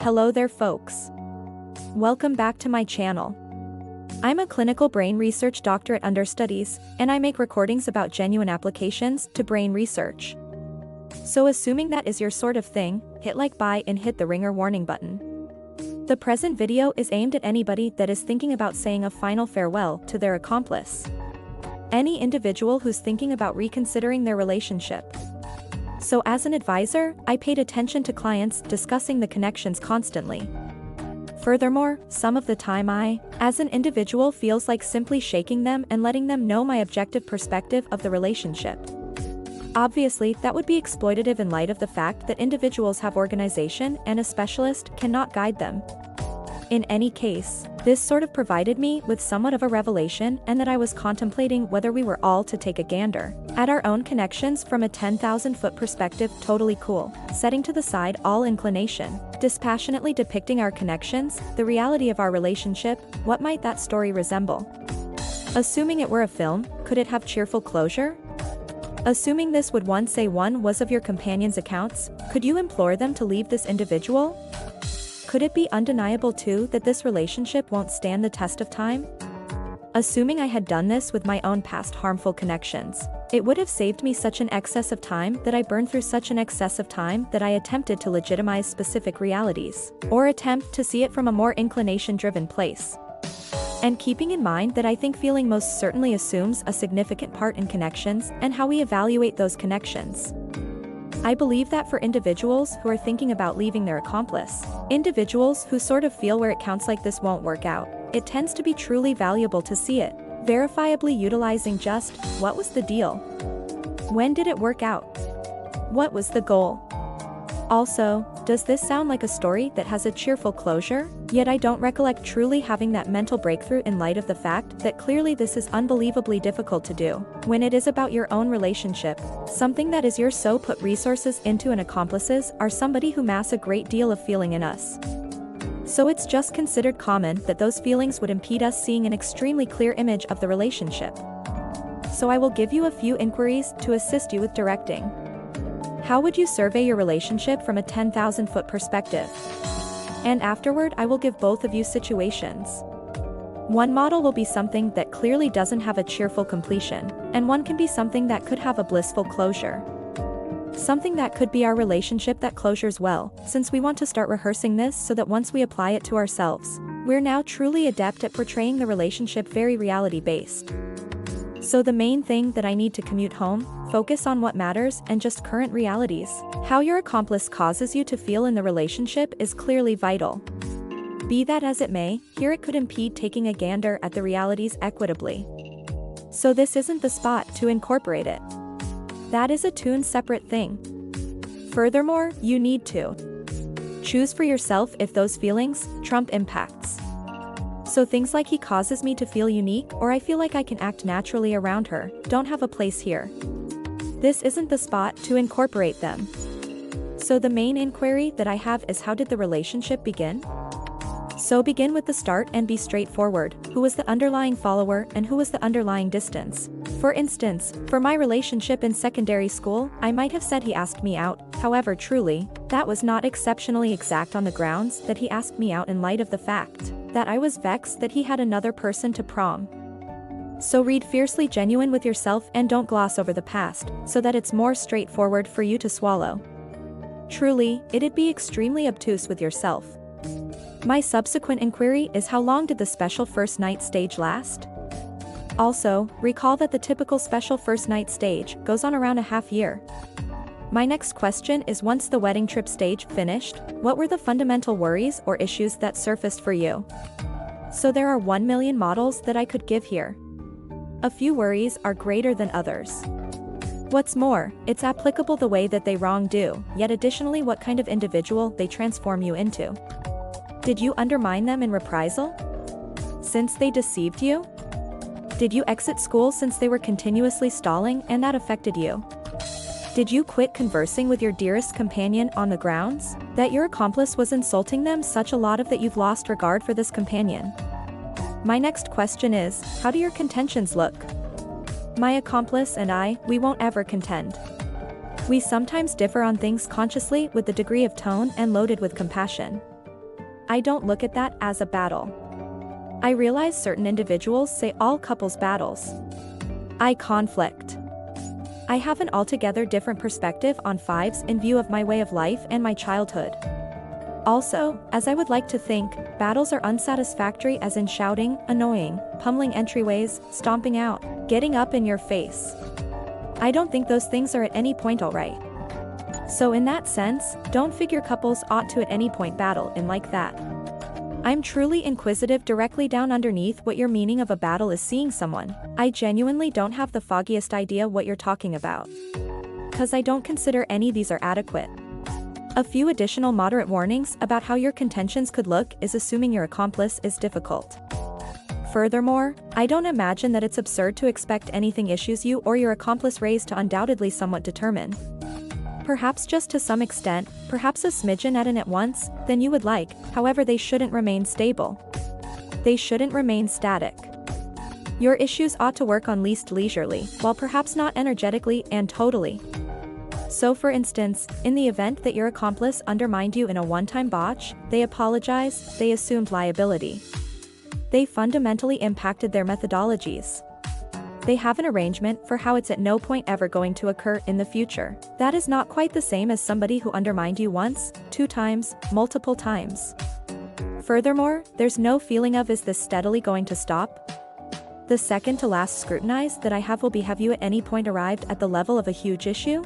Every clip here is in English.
Hello there folks. Welcome back to my channel. I'm a clinical brain research doctorate understudies, and I make recordings about genuine applications to brain research. So assuming that is your sort of thing, hit like buy and hit the ringer warning button. The present video is aimed at anybody that is thinking about saying a final farewell to their accomplice. Any individual who's thinking about reconsidering their relationship. So as an advisor, I paid attention to clients discussing the connections constantly. Furthermore, some of the time I, as an individual, feels like simply shaking them and letting them know my objective perspective of the relationship. Obviously, that would be exploitative in light of the fact that individuals have organization and a specialist cannot guide them. In any case, this sort of provided me with somewhat of a revelation, and that I was contemplating whether we were all to take a gander at our own connections from a 10,000-foot perspective. Totally cool, setting to the side all inclination, dispassionately depicting our connections, the reality of our relationship. What might that story resemble? Assuming it were a film, could it have cheerful closure? Assuming this would one say one was of your companion's accounts, could you implore them to leave this individual? Could it be undeniable too that this relationship won't stand the test of time? Assuming I had done this with my own past harmful connections, it would have saved me such an excess of time that I burned through such an excess of time that I attempted to legitimize specific realities, or attempt to see it from a more inclination-driven place. And keeping in mind that I think feeling most certainly assumes a significant part in connections and how we evaluate those connections. I believe that for individuals who are thinking about leaving their accomplice, individuals who sort of feel where it counts like this won't work out, it tends to be truly valuable to see it, verifiably utilizing just, what was the deal? When did it work out? What was the goal? Also, does this sound like a story that has a cheerful closure? Yet I don't recollect truly having that mental breakthrough in light of the fact that clearly this is unbelievably difficult to do. When it is about your own relationship, something that is yours, so put resources into and accomplices are somebody who mass a great deal of feeling in us. So it's just considered common that those feelings would impede us seeing an extremely clear image of the relationship. So I will give you a few inquiries to assist you with directing. How would you survey your relationship from a 10,000-foot perspective? And afterward, I will give both of you situations. One model will be something that clearly doesn't have a cheerful completion, and one can be something that could have a blissful closure. Something that could be our relationship that closures well, since we want to start rehearsing this so that once we apply it to ourselves, we're now truly adept at portraying the relationship very reality-based. So the main thing that I need to commute home, focus on what matters and just current realities. How your accomplice causes you to feel in the relationship is clearly vital. Be that as it may, here it could impede taking a gander at the realities equitably. So this isn't the spot to incorporate it. That is a tune separate thing. Furthermore, you need to choose for yourself if those feelings trump impacts. So things like he causes me to feel unique, or I feel like I can act naturally around her, don't have a place here. This isn't the spot to incorporate them. So the main inquiry that I have is, how did the relationship begin? So begin with the start and be straightforward. Who was the underlying follower and who was the underlying distance? For instance, for my relationship in secondary school, I might have said he asked me out. However, truly, that was not exceptionally exact on the grounds that he asked me out in light of the fact that I was vexed that he had another person to prom. So read fiercely genuine with yourself and don't gloss over the past, so that it's more straightforward for you to swallow. Truly, it'd be extremely obtuse with yourself. My subsequent inquiry is, how long did the special first night stage last? Also, recall that the typical special first night stage goes on around a half year. My next question is, once the wedding trip stage finished, what were the fundamental worries or issues that surfaced for you? So there are 1 million models that I could give here. A few worries are greater than others. What's more, it's applicable the way that they wrong do, yet additionally what kind of individual they transform you into. Did you undermine them in reprisal? Since they deceived you? Did you exit school since they were continuously stalling and that affected you? Did you quit conversing with your dearest companion on the grounds that your accomplice was insulting them such a lot of that you've lost regard for this companion? My next question is, how do your contentions look? My accomplice and I, we won't ever contend. We sometimes differ on things consciously with the degree of tone and loaded with compassion. I don't look at that as a battle. I realize certain individuals say all couples battles. I conflict. I have an altogether different perspective on fives in view of my way of life and my childhood. Also, as I would like to think, battles are unsatisfactory as in shouting, annoying, pummeling entryways, stomping out, getting up in your face. I don't think those things are at any point alright. So in that sense, don't figure couples ought to at any point battle in like that. I'm truly inquisitive directly down underneath what your meaning of a battle is seeing someone. I genuinely don't have the foggiest idea what you're talking about. 'Cause I don't consider any these are adequate. A few additional moderate warnings about how your contentions could look is assuming your accomplice is difficult. Furthermore, I don't imagine that it's absurd to expect anything issues you or your accomplice raise to undoubtedly somewhat determine. Perhaps just to some extent, perhaps a smidgen at and at once, than you would like, however they shouldn't remain stable. They shouldn't remain static. Your issues ought to work on least leisurely, while perhaps not energetically and totally. So for instance, in the event that your accomplice undermined you in a one-time botch, they apologized, they assumed liability. They fundamentally impacted their methodologies. They have an arrangement for how it's at no point ever going to occur in the future. That is not quite the same as somebody who undermined you once, 2 times, multiple times. Furthermore, there's no feeling of is this steadily going to stop? The second to last scrutinize that I have will be have you at any point arrived at the level of a huge issue?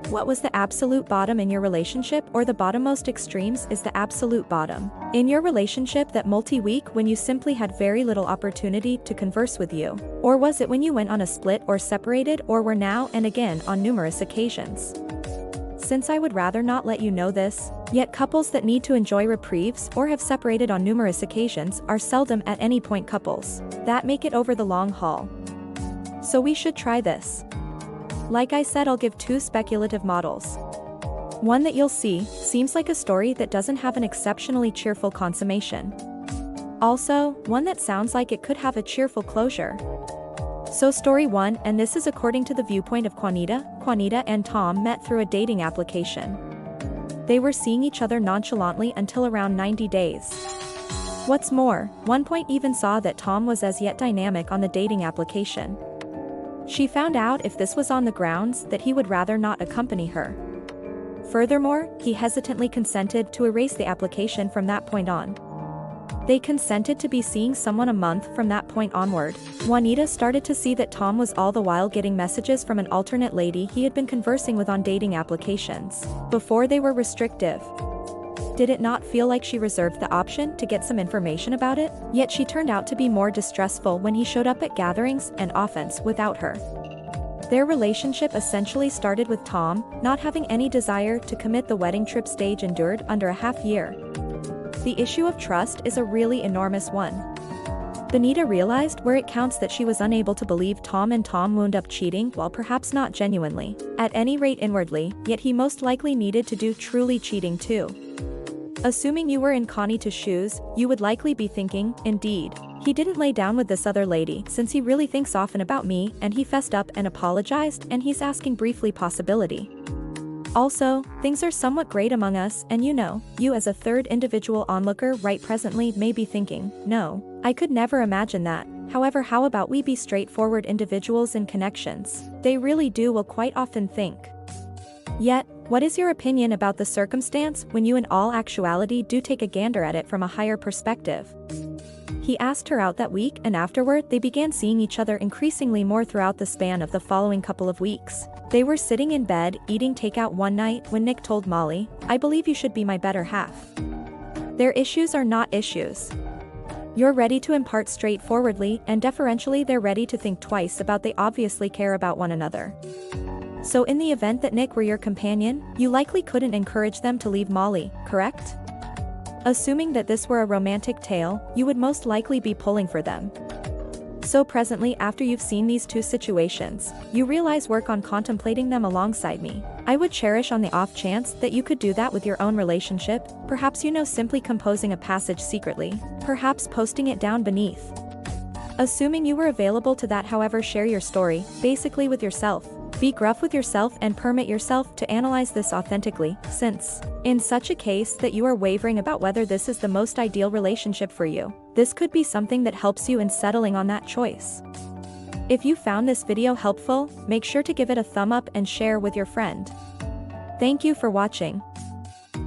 What was the absolute bottom in your relationship or the bottommost extremes is the absolute bottom in your relationship that multi-week when you simply had very little opportunity to converse with you? Or was it when you went on a split or separated or were now and again on numerous occasions? Since I would rather not let you know this, yet couples that need to enjoy reprieves or have separated on numerous occasions are seldom at any point couples that make it over the long haul. So we should try this. Like I said, I'll give 2 speculative models. One that you'll see seems like a story that doesn't have an exceptionally cheerful consummation. Also, one that sounds like it could have a cheerful closure. So story 1, and this is according to the viewpoint of Juanita. Juanita and Tom met through a dating application. They were seeing each other nonchalantly until around 90 days. What's more, one point even saw that Tom was as yet dynamic on the dating application. She found out if this was on the grounds that he would rather not accompany her. Furthermore, he hesitantly consented to erase the application from that point on. They consented to be seeing someone a month from that point onward. Juanita started to see that Tom was all the while getting messages from an alternate lady he had been conversing with on dating applications. Before they were restrictive. Did it not feel like she reserved the option to get some information about it? Yet she turned out to be more distrustful when he showed up at gatherings and offense without her. Their relationship essentially started with Tom not having any desire to commit. The wedding trip stage endured under a half year. The issue of trust is a really enormous one. Juanita realized where it counts that she was unable to believe Tom wound up cheating while perhaps not genuinely, at any rate inwardly, yet he most likely needed to do truly cheating too. Assuming you were in Connie's shoes, you would likely be thinking, indeed, he didn't lay down with this other lady since he really thinks often about me and he fessed up and apologized and he's asking briefly possibility. Also, things are somewhat great among us and you as a third individual onlooker right presently may be thinking, no, I could never imagine that. However, how about we be straightforward individuals in connections? They really will quite often think. Yet, what is your opinion about the circumstance when you in all actuality do take a gander at it from a higher perspective? He asked her out that week and afterward they began seeing each other increasingly more throughout the span of the following couple of weeks. They were sitting in bed, eating takeout one night when Nick told Molly, I believe you should be my better half. Their issues are not issues. You're ready to impart straightforwardly and deferentially they're ready to think twice about they obviously care about one another. So in the event that Nick were your companion, you likely couldn't encourage them to leave Molly, correct? Assuming that this were a romantic tale, you would most likely be pulling for them. So presently after you've seen these 2 situations, you realize work on contemplating them alongside me. I would cherish on the off chance that you could do that with your own relationship, perhaps simply composing a passage secretly, perhaps posting it down beneath. Assuming you were available to that, however, share your story, basically with yourself. Be gruff with yourself and permit yourself to analyze this authentically, since, in such a case that you are wavering about whether this is the most ideal relationship for you, this could be something that helps you in settling on that choice. If you found this video helpful, make sure to give it a thumb up and share with your friend. Thank you for watching.